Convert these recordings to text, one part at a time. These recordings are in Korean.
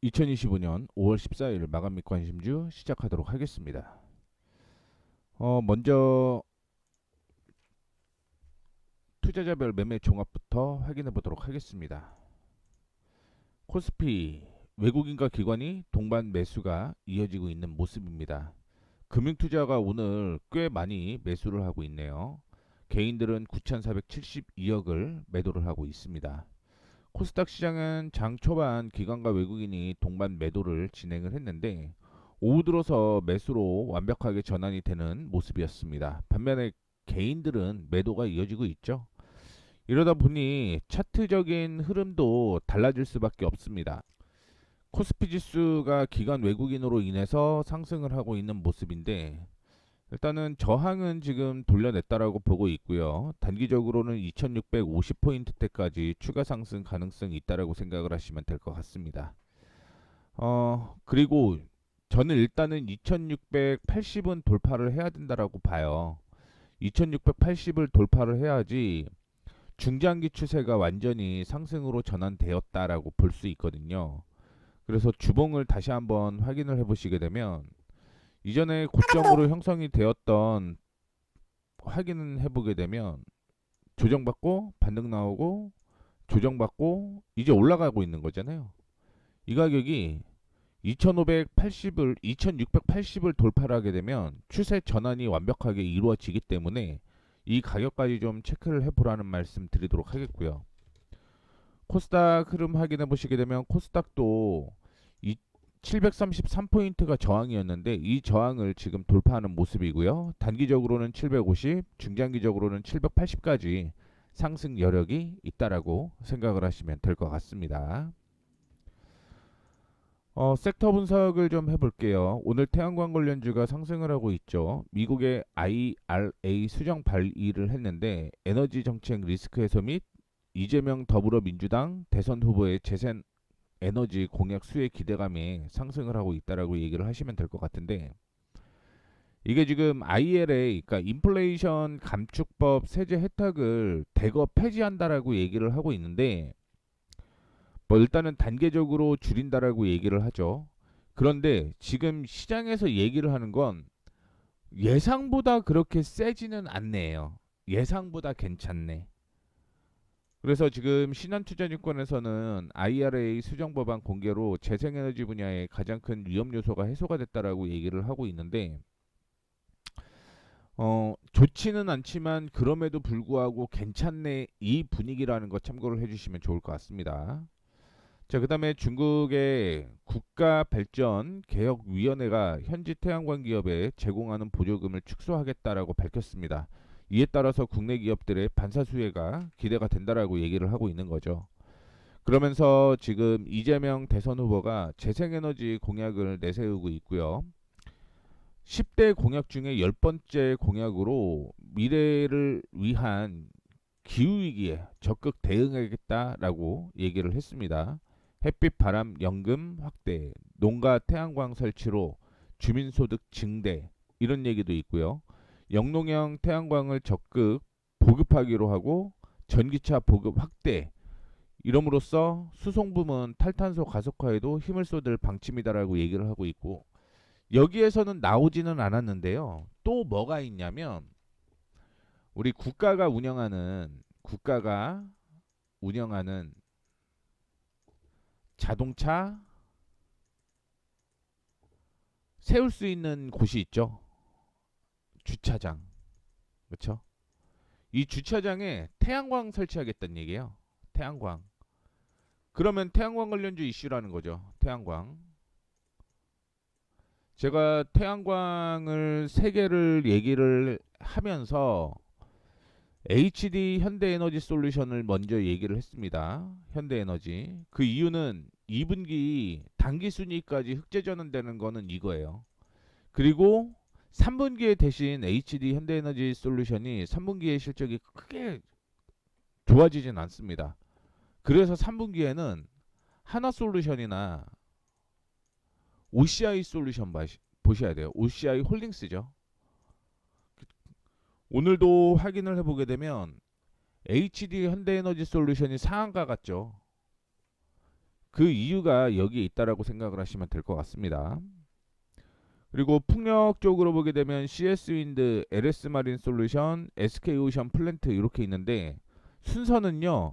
2025년 5월 14일 마감 및 관심주 시작하도록 하겠습니다. 먼저 투자자별 매매 종합부터 확인해 보도록 하겠습니다. 코스피 외국인과 기관이 동반 매수가 이어지고 있는 모습입니다. 금융투자가 오늘 꽤 많이 매수를 하고 있네요. 개인들은 9,472억을 매도를 하고 있습니다. 코스닥 시장은 장 초반 기관과 외국인이 동반 매도를 진행을 했는데 오후 들어서 매수로 완벽하게 전환이 되는 모습이었습니다. 반면에 개인들은 매도가 이어지고 있죠. 이러다 보니 차트적인 흐름도 달라질 수밖에 없습니다. 코스피 지수가 기관 외국인으로 인해서 상승을 하고 있는 모습인데 일단은 저항은 지금 돌려냈다라고 보고 있고요. 단기적으로는 2650포인트대까지 추가 상승 가능성이 있다라고 생각을 하시면 될 것 같습니다. 그리고 저는 일단은 2680은 돌파를 해야 된다라고 봐요. 2680을 돌파를 해야지 중장기 추세가 완전히 상승으로 전환되었다라고 볼 수 있거든요. 그래서 주봉을 다시 한번 확인을 해보시게 되면 이전에 고점으로 형성이 되었던 확인을 해보게 되면 조정받고 반등 나오고 조정받고 이제 올라가고 있는 거잖아요. 이 가격이 2680을 돌파를 하게 되면 추세 전환이 완벽하게 이루어지기 때문에 이 가격까지 좀 체크를 해보라는 말씀 드리도록 하겠고요. 코스닥 흐름 확인해 보시게 되면 코스닥도 733포인트가 저항이었는데 이 저항을 지금 돌파하는 모습이고요. 단기적으로는 750, 중장기적으로는 780까지 상승 여력이 있다라고 생각을 하시면 될 것 같습니다. 섹터 분석을 좀 해볼게요. 오늘 태양광 관련주가 상승을 하고 있죠. 미국의 IRA 수정 발의를 했는데 에너지 정책 리스크 해소 및 이재명 더불어민주당 대선 후보의 재생 에너지 공약 수혜 기대감에 상승을 하고 있다라고 얘기를 하시면 될 것 같은데 이게 지금 IRA 그러니까 인플레이션 감축법 세제 혜택을 대거 폐지한다라고 얘기를 하고 있는데 뭐 일단은 단계적으로 줄인다라고 얘기를 하죠. 그런데 지금 시장에서 얘기를 하는 건 예상보다 그렇게 세지는 않네요. 예상보다 괜찮네. 그래서 지금 신한투자증권에서는 IRA 수정 법안 공개로 재생에너지 분야의 가장 큰 위험 요소가 해소가 됐다라고 얘기를 하고 있는데 좋지는 않지만 그럼에도 불구하고 괜찮네 이 분위기라는 거 참고를 해주시면 좋을 것 같습니다. 자, 그다음에 중국의 국가발전개혁위원회가 현지 태양광 기업에 제공하는 보조금을 축소하겠다라고 밝혔습니다. 이에 따라서 국내 기업들의 반사 수혜가 기대가 된다라고 얘기를 하고 있는 거죠. 그러면서 지금 이재명 대선 후보가 재생에너지 공약을 내세우고 있고요. 10대 공약 중에 10번째 공약으로 미래를 위한 기후위기에 적극 대응하겠다라고 얘기를 했습니다. 햇빛 바람 연금 확대, 농가 태양광 설치로 주민소득 증대 이런 얘기도 있고요. 영농형 태양광을 적극 보급하기로 하고 전기차 보급 확대 이름으로써 수송 부문 탈탄소 가속화에도 힘을 쏟을 방침이다라고 얘기를 하고 있고 여기에서는 나오지는 않았는데요. 또 뭐가 있냐면 우리 국가가 운영하는 자동차 세울 수 있는 곳이 있죠. 주차장. 그렇죠? 이 주차장에 태양광 설치하겠다는 얘기예요. 태양광. 그러면 태양광 관련주 이슈라는 거죠. 태양광. 제가 태양광을 세 개를 얘기를 하면서 HD 현대에너지 솔루션을 먼저 얘기를 했습니다. 현대에너지. 그 이유는 2분기 단기 순이익까지 흑자 전환되는 거는 이거예요. 그리고 3분기에 대신 HD 현대에너지 솔루션이 3분기의 실적이 크게 좋아지진 않습니다. 그래서 3분기에는 하나솔루션이나 OCI 솔루션 보셔야 돼요. OCI 홀딩스죠. 오늘도 확인을 해보게 되면 HD 현대에너지 솔루션이 상한가 같죠. 그 이유가 여기에 있다라고 생각을 하시면 될 것 같습니다. 그리고 풍력 쪽으로 보게 되면 CS 윈드, LS 마린 솔루션, SK 오션 플랜트 이렇게 있는데 순서는요.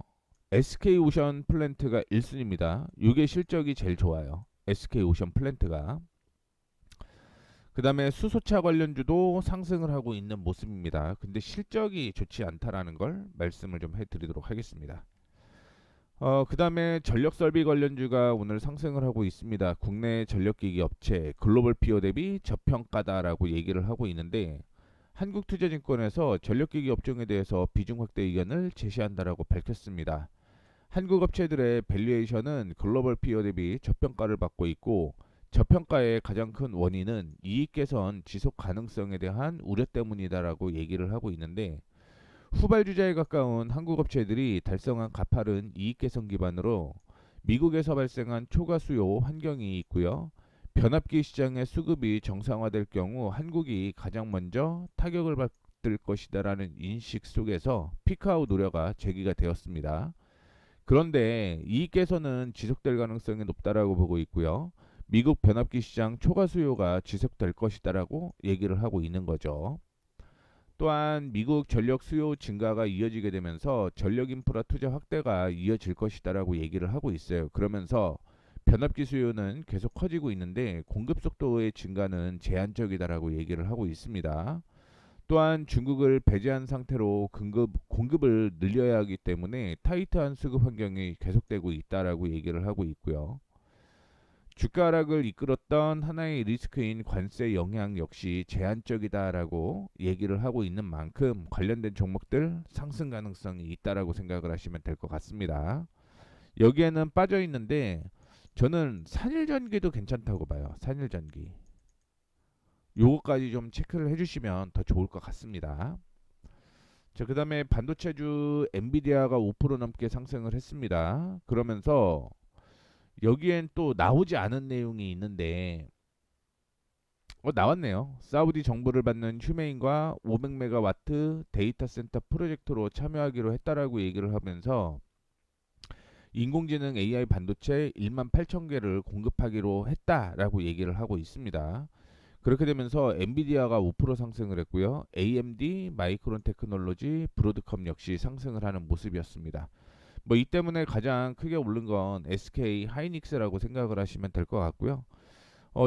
SK 오션 플랜트가 1순위입니다. 이게 실적이 제일 좋아요. SK 오션 플랜트가. 그 다음에 수소차 관련주도 상승을 하고 있는 모습입니다. 근데 실적이 좋지 않다라는 걸 말씀을 좀 해드리도록 하겠습니다. 그 다음에 전력설비 관련주가 오늘 상승을 하고 있습니다. 국내 전력기기 업체 글로벌 피어 대비 저평가다라고 얘기를 하고 있는데 한국투자증권에서 전력기기 업종에 대해서 비중 확대 의견을 제시한다라고 밝혔습니다. 한국 업체들의 밸류에이션은 글로벌 피어 대비 저평가를 받고 있고 저평가의 가장 큰 원인은 이익 개선 지속 가능성에 대한 우려 때문이다라고 얘기를 하고 있는데 후발주자에 가까운 한국 업체들이 달성한 가파른 이익 개선 기반으로 미국에서 발생한 초과 수요 환경이 있고요. 변압기 시장의 수급이 정상화될 경우 한국이 가장 먼저 타격을 받을 것이다라는 인식 속에서 피크아웃 우려가 제기가 되었습니다. 그런데 이익 개선은 지속될 가능성이 높다라고 보고 있고요. 미국 변압기 시장 초과 수요가 지속될 것이다라고 얘기를 하고 있는 거죠. 또한 미국 전력 수요 증가가 이어지게 되면서 전력 인프라 투자 확대가 이어질 것이다라고 얘기를 하고 있어요. 그러면서 변압기 수요는 계속 커지고 있는데 공급 속도의 증가는 제한적이다라고 얘기를 하고 있습니다. 또한 중국을 배제한 상태로 공급을 늘려야 하기 때문에 타이트한 수급 환경이 계속되고 있다라고 얘기를 하고 있고요. 주가 하락을 이끌었던 하나의 리스크인 관세 영향 역시 제한적이다라고 얘기를 하고 있는 만큼 관련된 종목들 상승 가능성이 있다라고 생각을 하시면 될 것 같습니다. 여기에는 빠져 있는데 저는 산일전기도 괜찮다고 봐요. 산일전기. 요거까지 좀 체크를 해주시면 더 좋을 것 같습니다. 자, 그 다음에 반도체주 엔비디아가 5% 넘게 상승을 했습니다. 그러면서 여기엔 또 나오지 않은 내용이 있는데 나왔네요. 사우디 정부를 받는 휴메인과 500메가와트 데이터 센터 프로젝트로 참여하기로 했다라고 얘기를 하면서 인공지능 AI 반도체 1만 8천 개를 공급하기로 했다라고 얘기를 하고 있습니다. 그렇게 되면서 엔비디아가 5% 상승을 했고요. AMD, 마이크론 테크놀로지, 브로드컴 역시 상승을 하는 모습이었습니다. 뭐 이 때문에 가장 크게 오른 건 SK 하이닉스라고 생각을 하시면 될 것 같고요.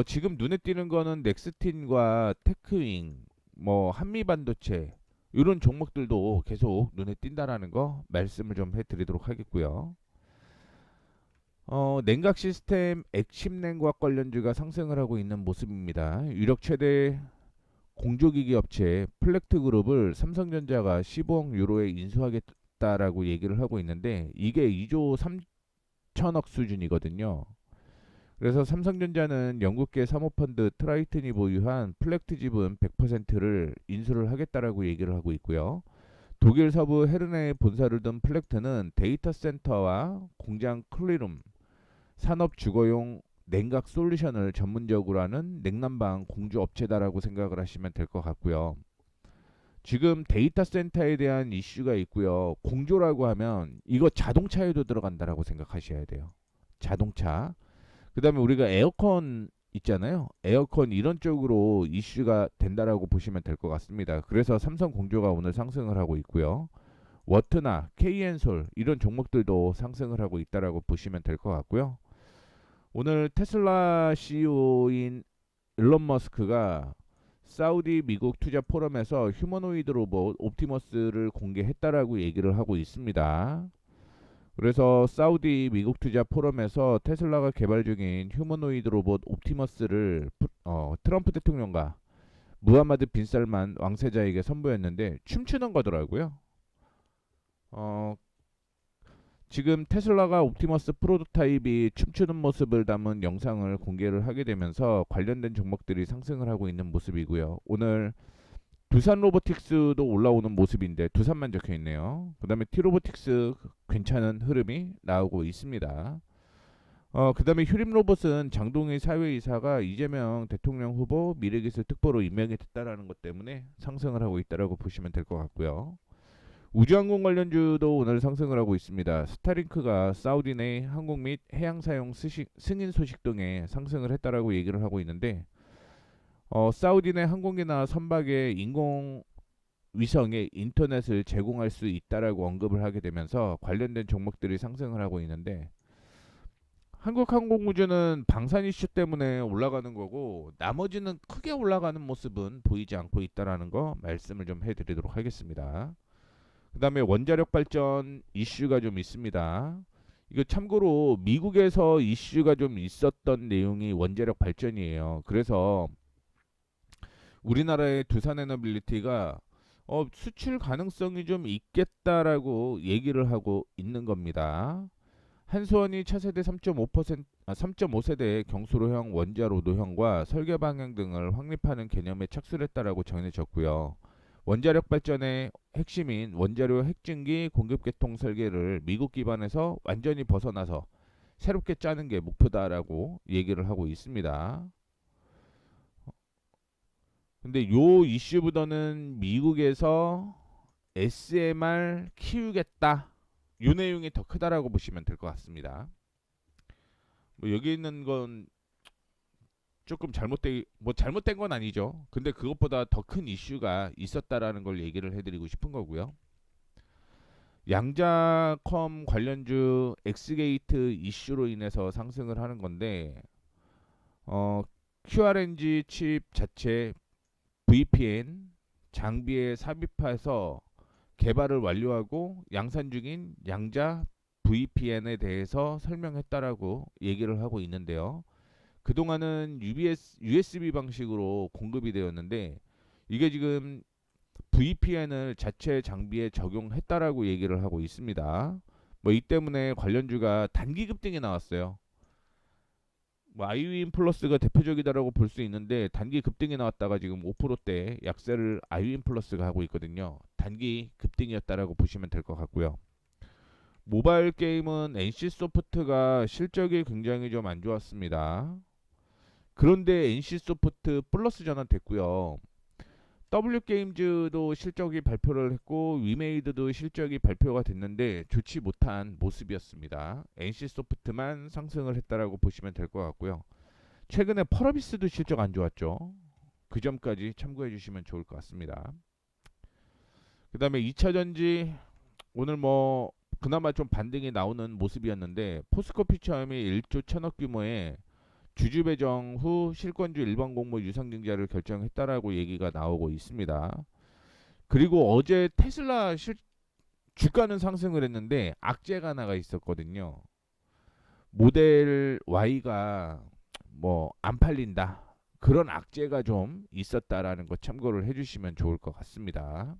지금 눈에 띄는 거는 넥스틴과 테크윙, 뭐 한미반도체 이런 종목들도 계속 눈에 띈다라는 거 말씀을 좀 해드리도록 하겠고요. 냉각 시스템 액심 냉각 관련주가 상승을 하고 있는 모습입니다. 유력 최대 공조기기 업체 플렉트 그룹을 삼성전자가 15억 유로에 인수하겠다라고 얘기를 하고 있는데 이게 2조 3천억 수준이거든요. 그래서 삼성전자는 영국계 사모펀드 트라이튼이 보유한 플렉트 지분 100%를 인수를 하겠다라고 얘기를 하고 있고요. 독일 서부 헤르네에 본사를 둔 플렉트는 데이터 센터와 공장 클리룸, 산업 주거용 냉각 솔루션을 전문적으로 하는 냉난방 공주 업체다라고 생각을 하시면 될 것 같고요. 지금 데이터 센터에 대한 이슈가 있고요. 공조라고 하면 이거 자동차에도 들어간다라고 생각하셔야 돼요. 자동차. 그 다음에 우리가 에어컨 있잖아요. 에어컨 이런 쪽으로 이슈가 된다라고 보시면 될 것 같습니다. 그래서 삼성 공조가 오늘 상승을 하고 있고요. 워트나 KN솔 이런 종목들도 상승을 하고 있다라고 보시면 될 것 같고요. 오늘 테슬라 CEO인 일론 머스크가 사우디 미국 투자 포럼에서 휴머노이드 로봇 옵티머스를 공개했다라고 얘기를 하고 있습니다. 그래서 사우디 미국 투자 포럼에서 테슬라가 개발 중인 휴머노이드 로봇 옵티머스를 트럼프 대통령과 무하마드 빈 살만 왕세자에게 선보였는데 춤추는 거더라고요. 지금 테슬라가 옵티머스 프로토타입이 춤추는 모습을 담은 영상을 공개를 하게 되면서 관련된 종목들이 상승을 하고 있는 모습이고요. 오늘 두산 로보틱스도 올라오는 모습인데 두산만 적혀 있네요. 그 다음에 티로보틱스 괜찮은 흐름이 나오고 있습니다. 그 다음에 휴림로봇은 장동희 사회이사가 이재명 대통령 후보 미래기술 특보로 임명이 됐다라는 것 때문에 상승을 하고 있다라고 보시면 될 것 같고요. 우주항공 관련주도 오늘 상승을 하고 있습니다. 스타링크가 사우디 내 항공 및 해양 사용 승인 소식 등에 상승을 했다라고 얘기를 하고 있는데, 사우디 내 항공기나 선박에 인공 위성의 인터넷을 제공할 수 있다라고 언급을 하게 되면서 관련된 종목들이 상승을 하고 있는데, 한국항공우주는 방산 이슈 때문에 올라가는 거고 나머지는 크게 올라가는 모습은 보이지 않고 있다라는 거 말씀을 좀 해드리도록 하겠습니다. 그 다음에 원자력 발전 이슈가 좀 있습니다. 이거 참고로 미국에서 이슈가 좀 있었던 내용이 원자력 발전이에요. 그래서 우리나라의 두산에너빌리티가 수출 가능성이 좀 있겠다라고 얘기를 하고 있는 겁니다. 한수원이 차세대 3.5세대 경수로형 원자로도형과 설계 방향 등을 확립하는 개념에 착수를 했다라고 전해졌고요. 원자력 발전의 핵심인 원자료 핵증기 공급 계통 설계를 미국 기반에서 완전히 벗어나서 새롭게 짜는 게 목표다라고 얘기를 하고 있습니다. 근데 요 이슈보다는 미국에서 SMR 키우겠다, 요 내용이 더 크다라고 보시면 될 것 같습니다. 뭐 여기 있는 건 조금 잘못된 건 아니죠. 근데 그것보다 더 큰 이슈가 있었다라는 걸 얘기를 해드리고 싶은 거고요. 양자컴 관련주 엑스게이트 이슈로 인해서 상승을 하는 건데, QRNG 칩 자체 VPN 장비에 삽입해서 개발을 완료하고 양산 중인 양자 VPN에 대해서 설명했다라고 얘기를 하고 있는데요. 그동안은 USB 방식으로 공급이 되었는데 이게 지금 VPN을 자체 장비에 적용했다라고 얘기를 하고 있습니다. 뭐 이 때문에 관련주가 단기 급등이 나왔어요. 뭐 아이윈 플러스가 대표적이다라고 볼 수 있는데 단기 급등이 나왔다가 지금 5%대 약세를 아이윈 플러스가 하고 있거든요. 단기 급등이었다라고 보시면 될 것 같고요. 모바일 게임은 NC소프트가 실적이 굉장히 좀 안 좋았습니다. 그런데 NC소프트 플러스 전환됐고요. W게임즈도 실적이 발표를 했고 위메이드도 실적이 발표가 됐는데 좋지 못한 모습이었습니다. NC소프트만 상승을 했다라고 보시면 될 것 같고요. 최근에 펄어비스도 실적 안 좋았죠. 그 점까지 참고해 주시면 좋을 것 같습니다. 그 다음에 2차전지 오늘 뭐 그나마 좀 반등이 나오는 모습이었는데 포스코피처음이 1조 1천억 규모의 주주 배정 후 실권주 일반 공모 유상증자를 결정했다라고 얘기가 나오고 있습니다. 그리고 어제 테슬라 주가는 상승을 했는데 악재가 나가 있었거든요. 모델 Y가 뭐 안 팔린다, 그런 악재가 좀 있었다라는 거 참고를 해주시면 좋을 것 같습니다.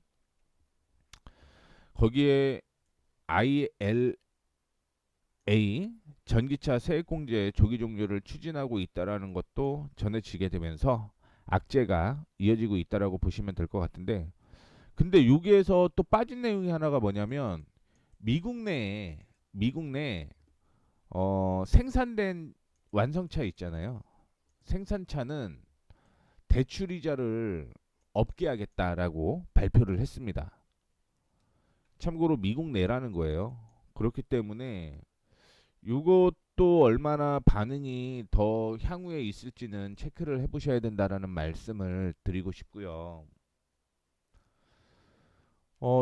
거기에 ILA 전기차 세액공제 조기 종료를 추진하고 있다라는 것도 전해지게 되면서 악재가 이어지고 있다라고 보시면 될 것 같은데, 근데 여기에서 또 빠진 내용이 하나가 뭐냐면 미국 내 생산된 완성차 있잖아요. 생산차는 대출 이자를 없게 하겠다라고 발표를 했습니다. 참고로 미국 내라는 거예요. 그렇기 때문에 이것도 얼마나 반응이 더 향후에 있을지는 체크를 해보셔야 된다라는 말씀을 드리고 싶고요.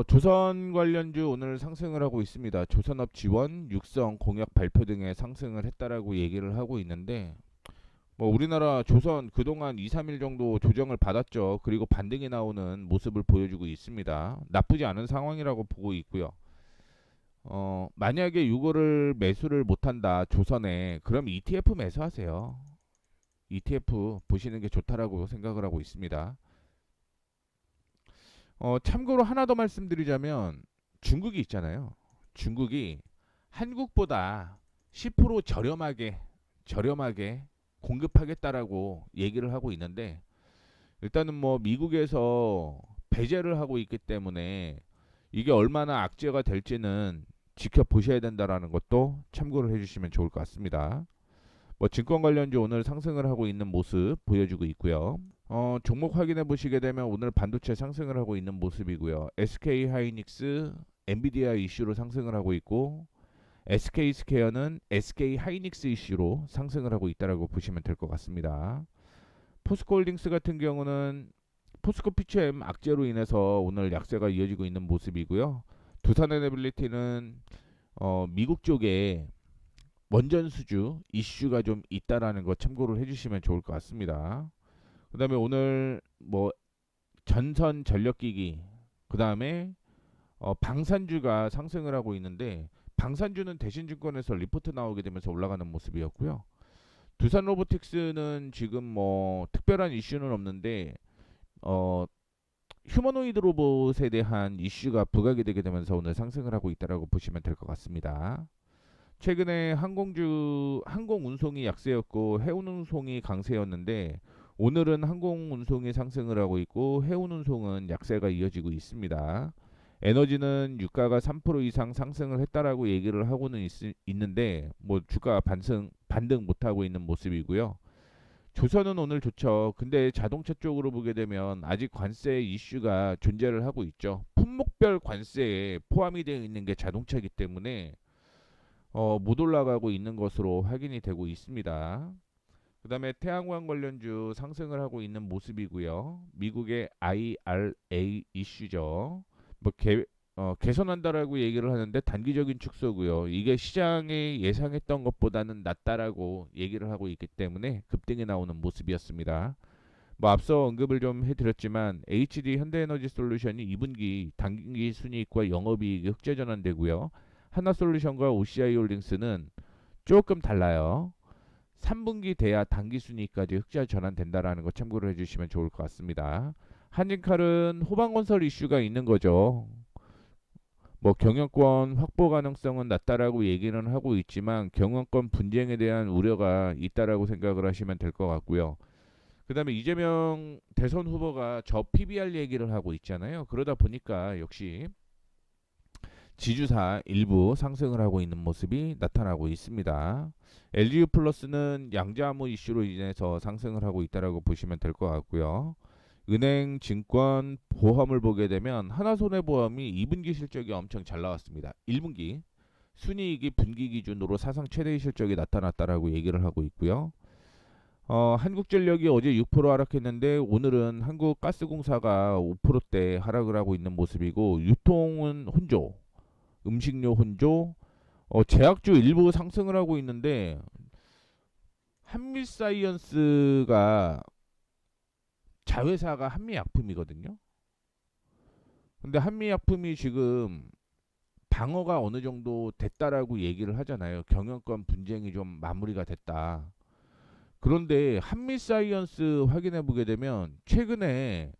조선 관련주 오늘 상승을 하고 있습니다. 조선업 지원, 육성, 공약 발표 등의 상승을 했다라고 얘기를 하고 있는데, 뭐 우리나라 조선 그동안 2, 3일 정도 조정을 받았죠. 그리고 반등이 나오는 모습을 보여주고 있습니다. 나쁘지 않은 상황이라고 보고 있고요. 만약에 이거를 매수를 못한다 조선에, 그럼 ETF 매수하세요. ETF 보시는 게 좋다라고 생각을 하고 있습니다. 참고로 하나 더 말씀드리자면 중국이 있잖아요. 중국이 한국보다 10% 저렴하게 공급하겠다라고 얘기를 하고 있는데, 일단은 뭐 미국에서 배제를 하고 있기 때문에 이게 얼마나 악재가 될지는 지켜보셔야 된다라는 것도 참고를 해주시면 좋을 것 같습니다. 뭐 증권 관련주 오늘 상승을 하고 있는 모습 보여주고 있고요. 종목 확인해 보시게 되면 오늘 반도체 상승을 하고 있는 모습이고요. SK 하이닉스, 엔비디아 이슈로 상승을 하고 있고 SK 스퀘어는 SK 하이닉스 이슈로 상승을 하고 있다라고 보시면 될 것 같습니다. 포스코홀딩스 같은 경우는 포스코 피처엠 악재로 인해서 오늘 약세가 이어지고 있는 모습이고요. 두산에너빌리티는 미국 쪽에 원전 수주 이슈가 좀 있다라는 거 참고를 해주시면 좋을 것 같습니다. 그 다음에 오늘 뭐 전선 전력기기, 그 다음에 방산주가 상승을 하고 있는데 방산주는 대신증권에서 리포트 나오게 되면서 올라가는 모습이었고요. 두산 로보틱스는 지금 뭐 특별한 이슈는 없는데 휴머노이드 로봇에 대한 이슈가 부각이 되게 되면서 오늘 상승을 하고 있다라고 보시면 될 것 같습니다. 최근에 항공 운송이 약세였고 해운 운송이 강세였는데 오늘은 항공 운송이 상승을 하고 있고 해운 운송은 약세가 이어지고 있습니다. 에너지는 유가가 3% 이상 상승을 했다라고 얘기를 하고는 있는데 뭐 주가 반등 못하고 있는 모습이고요. 조선은 오늘 좋죠. 근데 자동차 쪽으로 보게 되면 아직 관세 이슈가 존재를 하고 있죠. 품목별 관세에 포함이 되어 있는 게 자동차이기 때문에 못 올라가고 있는 것으로 확인이 되고 있습니다. 그 다음에 태양광 관련주 상승을 하고 있는 모습이고요. 미국의 IRA 이슈죠. 뭐 개선한다라고 얘기를 하는데 단기적인 축소고요. 이게 시장이 예상했던 것보다는 낮다라고 얘기를 하고 있기 때문에 급등이 나오는 모습이었습니다. 뭐 앞서 언급을 좀 해드렸지만 HD 현대에너지 솔루션이 2분기 당기 순이익과 영업이익이 흑자 전환되고요. 하나솔루션과 OCI 홀딩스는 조금 달라요. 3분기 돼야 당기 순이익까지 흑자 전환된다라는 거 참고를 해주시면 좋을 것 같습니다. 한진칼은 호방건설 이슈가 있는 거죠. 뭐 경영권 확보 가능성은 낮다라고 얘기는 하고 있지만 경영권 분쟁에 대한 우려가 있다라고 생각을 하시면 될 것 같고요. 그 다음에 이재명 대선 후보가 저 PBR 얘기를 하고 있잖아요. 그러다 보니까 역시 지주사 일부 상승을 하고 있는 모습이 나타나고 있습니다. LGU 플러스는 양자암호 이슈로 인해서 상승을 하고 있다라고 보시면 될 것 같고요. 은행, 증권, 보험을 보게 되면 하나손해보험이 2분기 실적이 엄청 잘 나왔습니다. 1분기 순이익이 분기 기준으로 사상 최대의 실적이 나타났다라고 얘기를 하고 있고요. 한국전력이 어제 6% 하락했는데 오늘은 한국가스공사가 5%대 하락을 하고 있는 모습이고 유통은 혼조, 음식료 혼조, 제약주 일부 상승을 하고 있는데 한미사이언스가 자회사가 한미약품이거든요. 근데 한미약품이 지금 방어가 어느 정도 됐다라고 얘기를 하잖아요. 경영권 분쟁이 좀 마무리가 됐다. 그런데 한미사이언스 확인해 보게 되면 최근에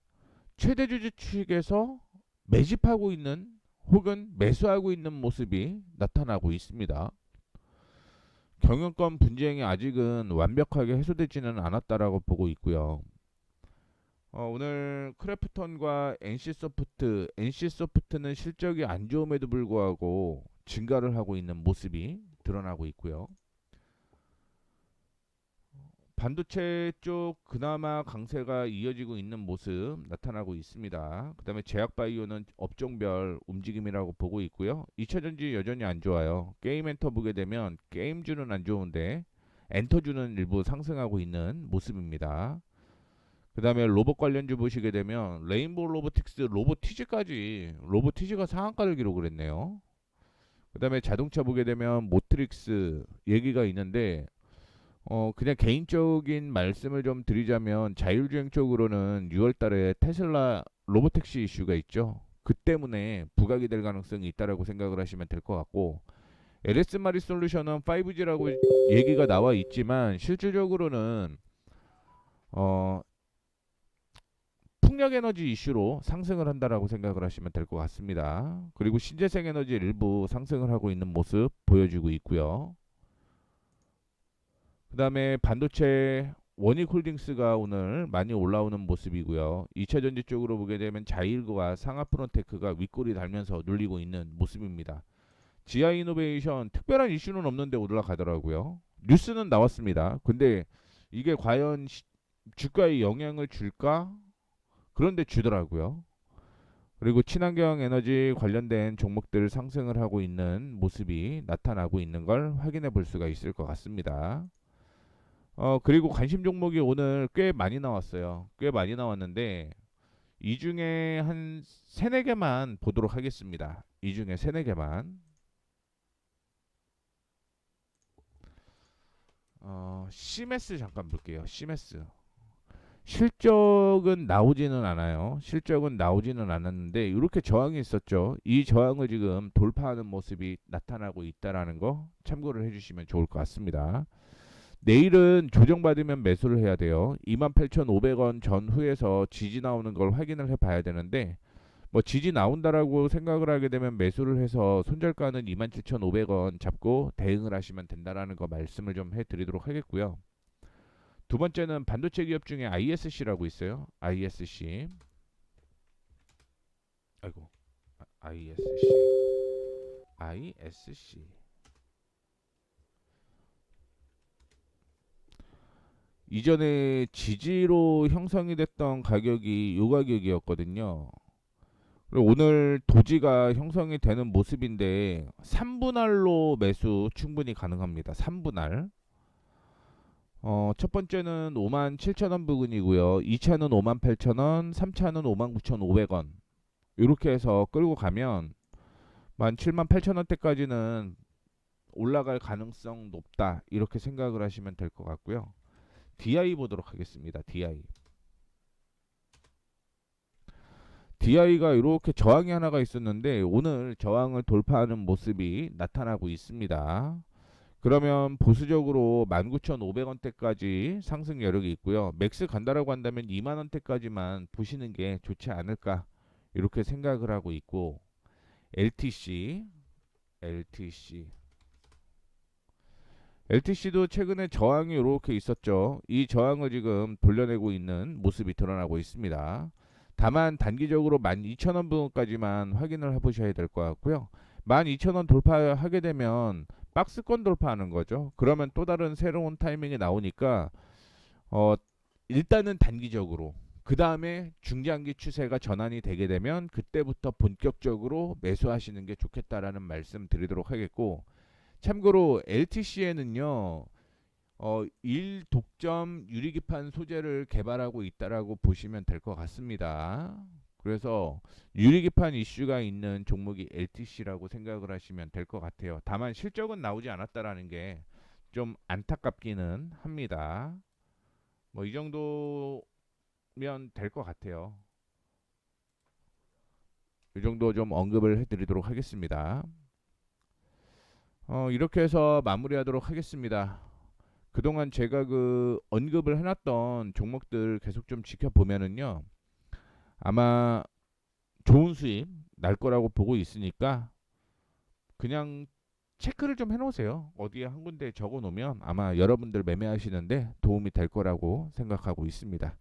최대 주주 측에서 매집하고 있는 혹은 매수하고 있는 모습이 나타나고 있습니다. 경영권 분쟁이 아직은 완벽하게 해소되지는 않았다라고 보고 있고요. 오늘 크래프톤과 NC소프트는 실적이 안 좋음에도 불구하고 증가를 하고 있는 모습이 드러나고 있고요. 반도체 쪽 그나마 강세가 이어지고 있는 모습 나타나고 있습니다. 그 다음에 제약바이오는 업종별 움직임이라고 보고 있고요. 2차전지 여전히 안 좋아요. 게임 엔터 보게 되면 게임주는 안 좋은데 엔터주는 일부 상승하고 있는 모습입니다. 그 다음에 로봇 관련주 보시게 되면 레인보우 로보틱스 로보티즈가 상한가를 기록을 했네요. 그 다음에 자동차 보게 되면 모트릭스 얘기가 있는데 그냥 개인적인 말씀을 좀 드리자면 자율주행 쪽으로는 6월달에 테슬라 로보택시 이슈가 있죠. 그 때문에 부각이 될 가능성이 있다라고 생각을 하시면 될 것 같고 LS 마리 솔루션은 5G라고 얘기가 나와 있지만 실질적으로는 풍력 에너지 이슈로 상승을 한다라고 생각을 하시면 될 것 같습니다. 그리고 신재생 에너지 일부 상승을 하고 있는 모습 보여주고 있고요. 그 다음에 반도체 원익홀딩스가 오늘 많이 올라오는 모습이고요. 2차전지 쪽으로 보게 되면 자일과 상하프론테크가 윗골이 달면서 눌리고 있는 모습입니다. 지아이노베이션 특별한 이슈는 없는데 올라가더라고요. 뉴스는 나왔습니다. 근데 이게 과연 주가에 영향을 줄까? 그런데 주더라고요. 그리고 친환경 에너지 관련된 종목들 상승을 하고 있는 모습이 나타나고 있는 걸 확인해 볼 수가 있을 것 같습니다. 그리고 관심 종목이 오늘 꽤 많이 나왔어요. 꽤 많이 나왔는데 이 중에 한 세네 개만 보도록 하겠습니다. 이 중에 세네 개만. 시메스 잠깐 볼게요. 시메스. 실적은 나오지는 않아요. 실적은 나오지는 않았는데 이렇게 저항이 있었죠. 이 저항을 지금 돌파하는 모습이 나타나고 있다라는 거 참고를 해주시면 좋을 것 같습니다. 내일은 조정받으면 매수를 해야 돼요. 28,500원 전후에서 지지 나오는 걸 확인을 해봐야 되는데 뭐 지지 나온다라고 생각을 하게 되면 매수를 해서 손절가는 27,500원 잡고 대응을 하시면 된다라는 거 말씀을 좀 해드리도록 하겠고요. 두 번째는 반도체 기업 중에 ISC라고 있어요. ISC. 아이고. ISC. ISC. 이전에 지지로 형성이 됐던 가격이 요 가격이었거든요. 그리고 오늘 도지가 형성이 되는 모습인데 3분할로 매수 충분히 가능합니다. 3분할. 첫 번째는 57,000원 부근이고요. 2차는 58,000원, 3차는 59,500원. 이렇게 해서 끌고 가면 178,000원대까지는 올라갈 가능성 높다. 이렇게 생각을 하시면 될 것 같고요. DI 보도록 하겠습니다. DI. DI가 이렇게 저항이 하나가 있었는데 오늘 저항을 돌파하는 모습이 나타나고 있습니다. 그러면 보수적으로 19,500원대까지 상승 여력이 있고요. 맥스 간다라고 한다면 2만원대까지만 보시는 게 좋지 않을까 이렇게 생각을 하고 있고 LTC LTC도 최근에 저항이 이렇게 있었죠. 이 저항을 지금 돌려내고 있는 모습이 드러나고 있습니다. 다만 단기적으로 12,000원 부분까지만 확인을 해보셔야 될 것 같고요. 12,000원 돌파하게 되면 박스권 돌파하는 거죠. 그러면 또 다른 새로운 타이밍이 나오니까 일단은 단기적으로 그 다음에 중장기 추세가 전환이 되게 되면 그때부터 본격적으로 매수하시는 게 좋겠다라는 말씀 드리도록 하겠고 참고로 LTC에는요 1독점 유리기판 소재를 개발하고 있다라고 보시면 될 것 같습니다. 그래서 유리기판 이슈가 있는 종목이 LTC라고 생각을 하시면 될 것 같아요. 다만 실적은 나오지 않았다라는 게 좀 안타깝기는 합니다. 뭐 이 정도면 될 것 같아요. 이 정도 좀 언급을 해드리도록 하겠습니다. 이렇게 해서 마무리하도록 하겠습니다. 그동안 제가 그 언급을 해놨던 종목들 계속 좀 지켜보면은요 아마 좋은 수익 날 거라고 보고 있으니까 그냥 체크를 좀 해놓으세요. 어디에 한 군데 적어 놓으면 아마 여러분들 매매하시는데 도움이 될 거라고 생각하고 있습니다.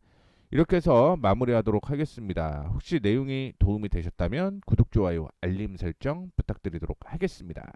이렇게 해서 마무리하도록 하겠습니다. 혹시 내용이 도움이 되셨다면 구독, 좋아요, 알림 설정 부탁드리도록 하겠습니다.